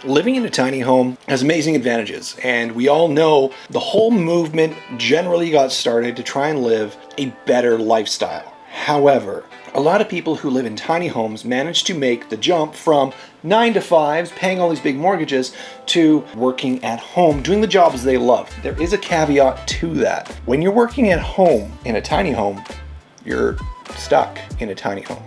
Living in a tiny home has amazing advantages, and we all know the whole movement generally got started to try and live a better lifestyle. However, a lot of people who live in tiny homes manage to make the jump from 9 to 5s, paying all these big mortgages, to working at home, doing the jobs they love. There is a caveat to that. When you're working at home in a tiny home, you're stuck in a tiny home.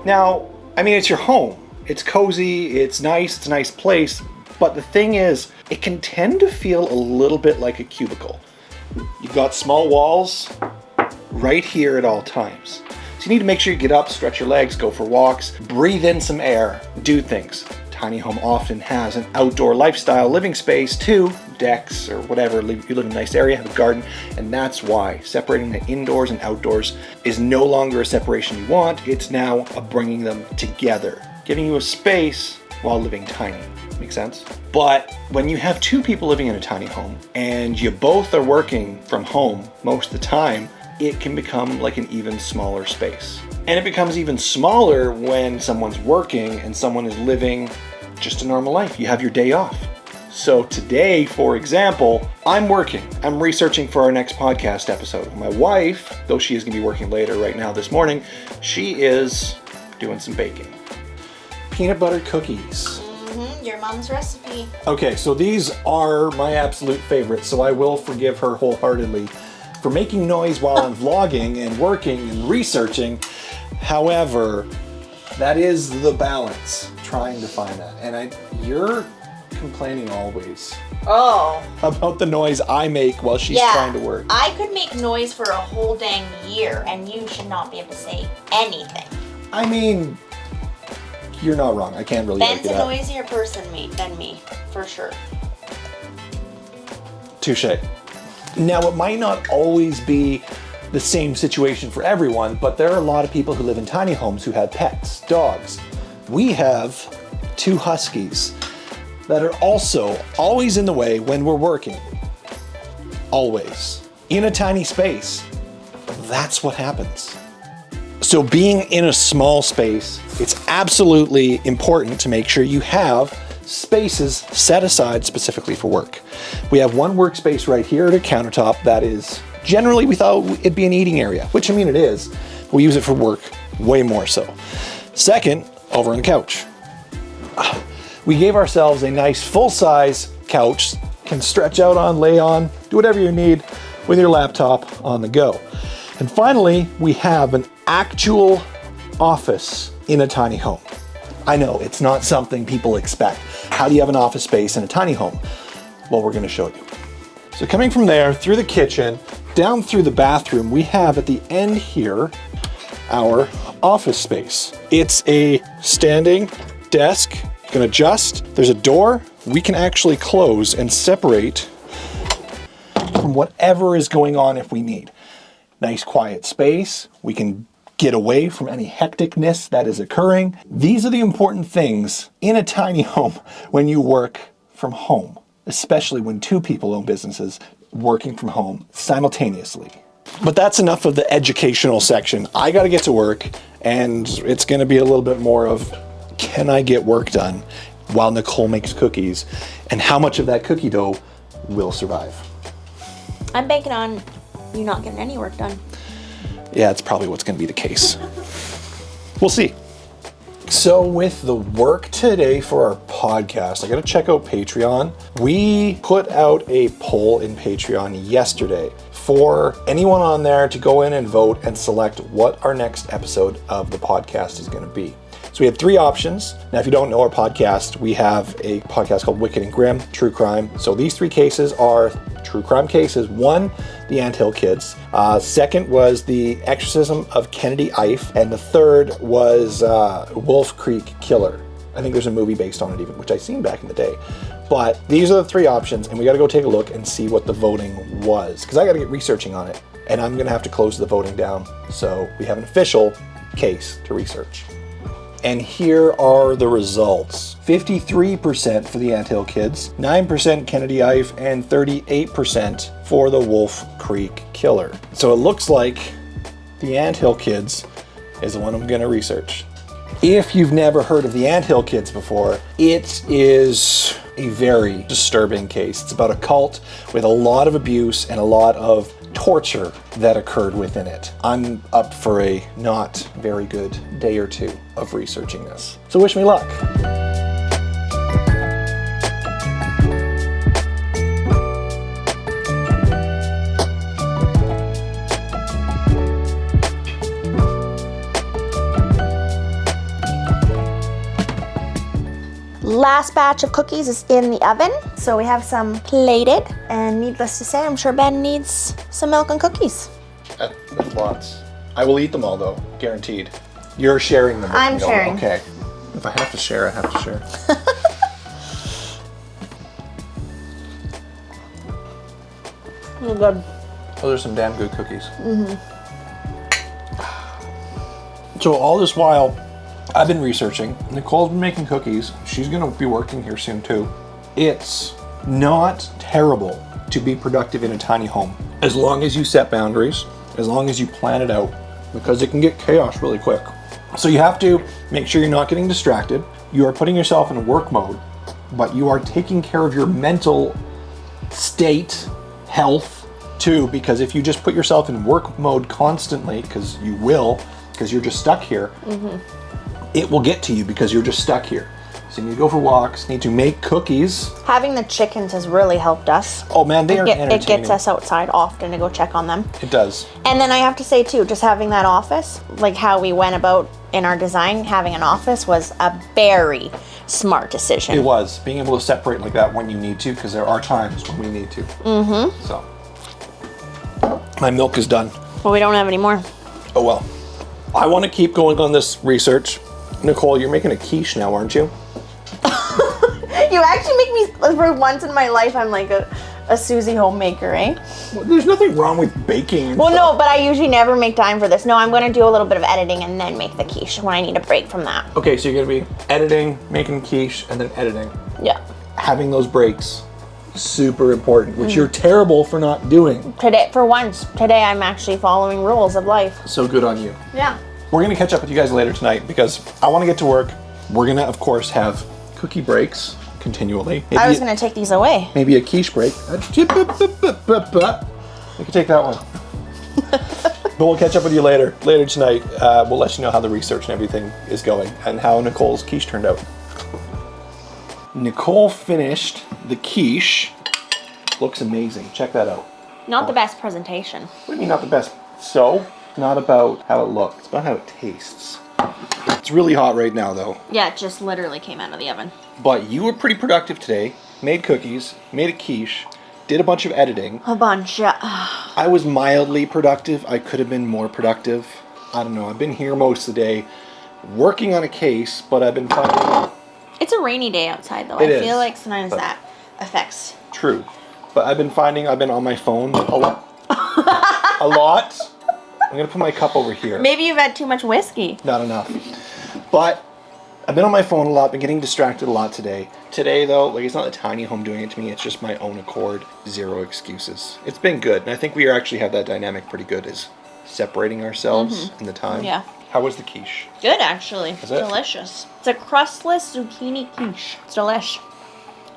Now, I mean, it's your home. It's cozy, it's nice, it's a nice place, but the thing is, it can tend to feel a little bit like a cubicle. You've got small walls right here at all times. So you need to make sure you get up, stretch your legs, go for walks, breathe in some air, do things. Tiny home often has an outdoor lifestyle living space too, decks or whatever. You live in a nice area, have a garden, and that's why separating the indoors and outdoors is no longer a separation you want. It's now a bringing them together, giving you a space while living tiny. Make sense? But when you have two people living in a tiny home and you both are working from home most of the time, it can become like an even smaller space. And it becomes even smaller when someone's working and someone is living just a normal life. You have your day off. So today, for example, I'm working. I'm researching for our next podcast episode. My wife, though she is going to be working later right now this morning, she is doing some baking. Peanut butter cookies. Your mom's recipe. Okay, so these are my absolute favorites, so I will forgive her wholeheartedly for making noise while I'm vlogging and working and researching. However, that is the balance, trying to find that. And you're complaining always about the noise I make while she's trying to work. I could make noise for a whole dang year, and you should not be able to say anything. I mean, you're not wrong. I can't really Ben's make it a up. noisier person than me, for sure. Touche. Now, it might not always be the same situation for everyone, but there are a lot of people who live in tiny homes who have pets, dogs. We have 2 huskies that are also always in the way when we're working. Always. In a tiny space. That's what happens. So being in a small space, it's absolutely important to make sure you have spaces set aside specifically for work. We have one workspace right here at a countertop that is generally, we thought it'd be an eating area, which I mean it is. We use it for work way more so. Second, over on the couch. We gave ourselves a nice full-size couch, can stretch out on, lay on, do whatever you need with your laptop on the go. And finally, we have an actual office in a tiny home. I know, it's not something people expect. How do you have an office space in a tiny home? Well, we're gonna show you. So coming from there, through the kitchen, down through the bathroom, we have at the end here, our office space. It's a standing desk. You can adjust. There's a door we can actually close and separate from whatever is going on if we need. Nice quiet space. We can get away from any hecticness that is occurring. These are the important things in a tiny home when you work from home, especially when 2 people own businesses working from home simultaneously. But that's enough of the educational section. I gotta get to work, and it's gonna be a little bit more of, can I get work done while Nicole makes cookies, and how much of that cookie dough will survive? I'm banking on you not getting any work done. Yeah, it's probably what's gonna be the case. We'll see. So with the work today for our podcast, I gotta check out Patreon. We put out a poll in Patreon yesterday for anyone on there to go in and vote and select what our next episode of the podcast is gonna be. So we had 3 options. Now, if you don't know our podcast, we have a podcast called Wicked and Grim, True Crime. So these 3 cases are true crime cases. One, the Anthill Kids. Second was the exorcism of Kennedy Ife. And the third was Wolf Creek Killer. I think there's a movie based on it even, which I seen back in the day. But these are the three options, and we got to go take a look and see what the voting was, because I got to get researching on it, and I'm going to have to close the voting down so we have an official case to research. And here are the results. 53% for the Anthill Kids, 9% Kennedy Ife, and 38% for the Wolf Creek Killer. So it looks like the Anthill Kids is the one I'm going to research. If you've never heard of the Anthill Kids before, it is a very disturbing case. It's about a cult with a lot of abuse and a lot of torture that occurred within it. I'm up for a not very good day or two of researching this. So wish me luck. Last batch of cookies is in the oven, so we have some plated, and needless to say, I'm sure Ben needs some milk and cookies. That's lots. I will eat them all though, guaranteed. You're sharing them. I'm sharing. Okay. If I have to share, I have to share. They're good. Those are some damn good cookies. So all this while, I've been researching. Nicole's been making cookies. She's gonna be working here soon too. It's not terrible to be productive in a tiny home. As long as you set boundaries, as long as you plan it out, because it can get chaos really quick. So you have to make sure you're not getting distracted. You are putting yourself in work mode, but you are taking care of your mental state, health too, because if you just put yourself in work mode constantly, because you will, because you're just stuck here, it will get to you because you're just stuck here. So you need to go for walks, need to make cookies. Having the chickens has really helped us. Oh man, they are entertaining. It gets us outside often to go check on them. It does. And then I have to say too, just having that office, like how we went about in our design, having an office was a very smart decision. It was. Being able to separate like that when you need to, because there are times when we need to. So, my milk is done. Well, we don't have any more. Oh well. I want to keep going on this research. Nicole, you're making a quiche now, aren't you? You actually make me, for once in my life, I'm like a Susie homemaker, eh? Well, there's nothing wrong with baking. Well, no, but I usually never make time for this. No, I'm going to do a little bit of editing and then make the quiche when I need a break from that. Okay, so you're going to be editing, making quiche, and then editing. Yeah. Having those breaks, super important, which you're terrible for not doing. Today, for once, today I'm actually following rules of life. So good on you. Yeah. We're going to catch up with you guys later tonight because I want to get to work. We're going to, of course, have cookie breaks continually. Maybe I was going to take these away. maybe a quiche break. You can take that one. But we'll catch up with you later tonight. We'll let you know how the research and everything is going and how Nicole's quiche turned out. Nicole finished the quiche. Looks amazing. Check that out. Not the best presentation. What do you mean not the best? So, it's not about how it looks. It's about how it tastes. It's really hot right now though. Yeah, it just literally came out of the oven. But you were pretty productive today. Made cookies, made a quiche, did a bunch of editing. A bunch, yeah. I was mildly productive. I could have been more productive. I don't know. I've been here most of the day working on a case, but I've been finding... It's a rainy day outside though. It I is, feel like sometimes but- that affects. True. But I've been finding I've been on my phone a lot. A lot. I'm going to put my cup over here. Maybe you've had too much whiskey. Not enough. But I've been on my phone a lot, been getting distracted a lot today. Today, though, like it's not the tiny home doing it to me, it's just my own accord. Zero excuses. It's been good, and I think we actually have that dynamic pretty good, is separating ourselves in the time. Yeah. How was the quiche? Good, actually. Is it? Delicious. It's a crustless zucchini quiche. It's delish.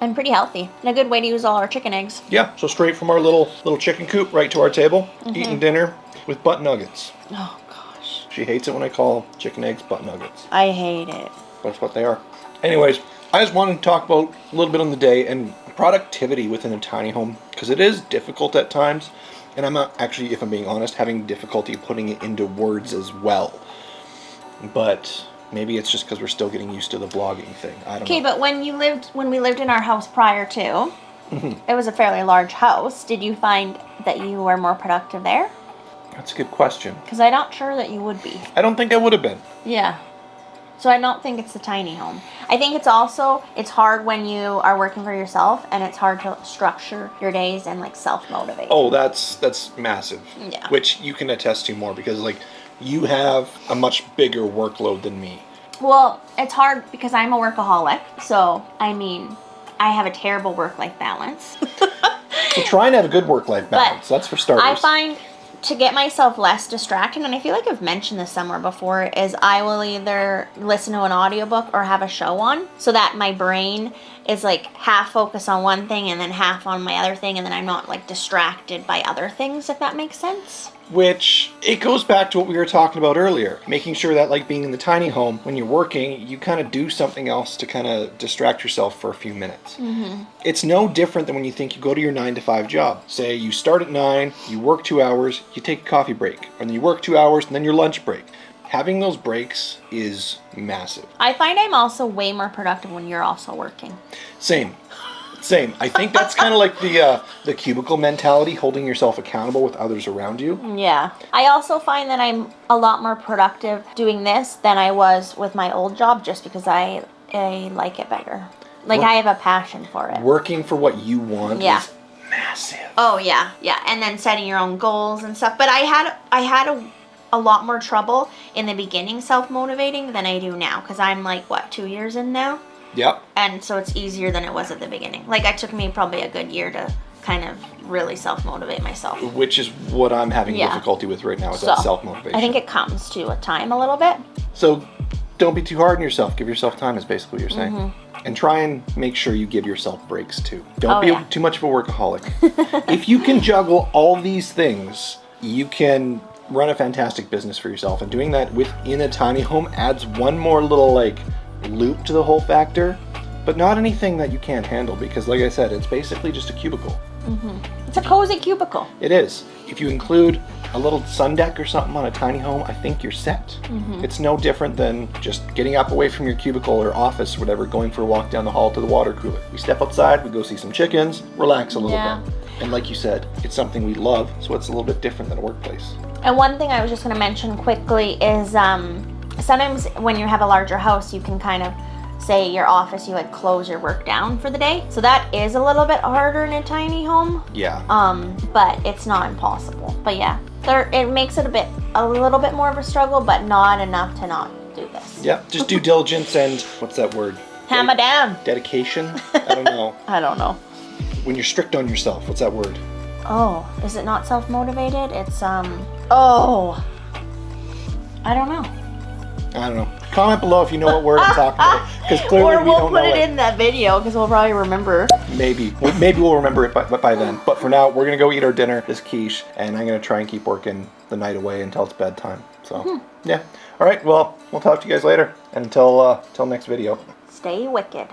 And pretty healthy. And a good way to use all our chicken eggs. Yeah, so straight from our little chicken coop right to our table, eating dinner with butt nuggets. Oh, gosh. She hates it when I call chicken eggs butt nuggets. I hate it. That's what they are. Anyways, I just wanted to talk about a little bit on the day and productivity within a tiny home, because it is difficult at times, and I'm not actually, if I'm being honest, having difficulty putting it into words as well. But maybe it's just because we're still getting used to the vlogging thing. I don't know. Okay, but when we lived in our house prior to, it was a fairly large house. Did you find that you were more productive there? That's a good question. Because I'm not sure that you would be. I don't think I would have been. Yeah. So I don't think it's the tiny home. I think it's also, it's hard when you are working for yourself and it's hard to structure your days and like self-motivate. Oh, that's massive. Yeah. Which you can attest to more because like you have a much bigger workload than me. Well, it's hard because I'm a workaholic. So, I mean, I have a terrible work-life balance. So trying to have a good work-life balance, that's for starters. I find to get myself less distracted, and I feel like I've mentioned this somewhere before, is I will either listen to an audiobook or have a show on so that my brain is like half focused on one thing and then half on my other thing, and then I'm not like distracted by other things, if that makes sense. Which, it goes back to what we were talking about earlier. Making sure that like being in the tiny home, when you're working, you kind of do something else to kind of distract yourself for a few minutes. Mm-hmm. It's no different than when you think you go to your 9-to-5 job. Say you start at 9, you work 2 hours, you take a coffee break. And then you work 2 hours and then your lunch break. Having those breaks is massive. I find I'm also way more productive when you're also working. Same. I think that's kind of like the cubicle mentality, holding yourself accountable with others around you. Yeah. I also find that I'm a lot more productive doing this than I was with my old job just because I like it better. Like I have a passion for it. Working for what you want is massive. Oh yeah, yeah. And then setting your own goals and stuff. But I had a lot more trouble in the beginning self-motivating than I do now because I'm like, 2 years in now? Yep. And so it's easier than it was at the beginning. Like it took me probably a good year to kind of really self-motivate myself. Which is what I'm having difficulty with right now, is that self-motivation. I think it comes to a time a little bit. So don't be too hard on yourself. Give yourself time is basically what you're saying. Mm-hmm. And try and make sure you give yourself breaks too. Don't be too much of a workaholic. If you can juggle all these things, you can run a fantastic business for yourself. And doing that within a tiny home adds one more little loop to the whole factor, but not anything that you can't handle because like I said, it's basically just a cubicle. Mm-hmm. It's a cozy cubicle. It is. If you include a little sun deck or something on a tiny home, I think you're set. Mm-hmm. It's no different than just getting up away from your cubicle or office or whatever, going for a walk down the hall to the water cooler. We step outside, we go see some chickens, relax a little bit. And like you said, it's something we love, so it's a little bit different than a workplace. And one thing I was just going to mention quickly is sometimes when you have a larger house, you can kind of say your office, you close your work down for the day. So that is a little bit harder in a tiny home. Yeah. But it's not impossible. But yeah, it makes it a little bit more of a struggle, but not enough to not do this. Yeah, just due diligence and what's that word? Hammer down. Dedication? I don't know. I don't know. When you're strict on yourself, what's that word? Oh, is it not self-motivated? It's I don't know. I don't know. Comment below if you know what word I'm talking about, because clearly or we don't know we'll put it in that video because we'll probably remember. Maybe we'll remember it by then. But for now, we're gonna go eat our dinner, this quiche, and I'm gonna try and keep working the night away until it's bedtime. So yeah. All right. Well, we'll talk to you guys later, and until next video. Stay wicked.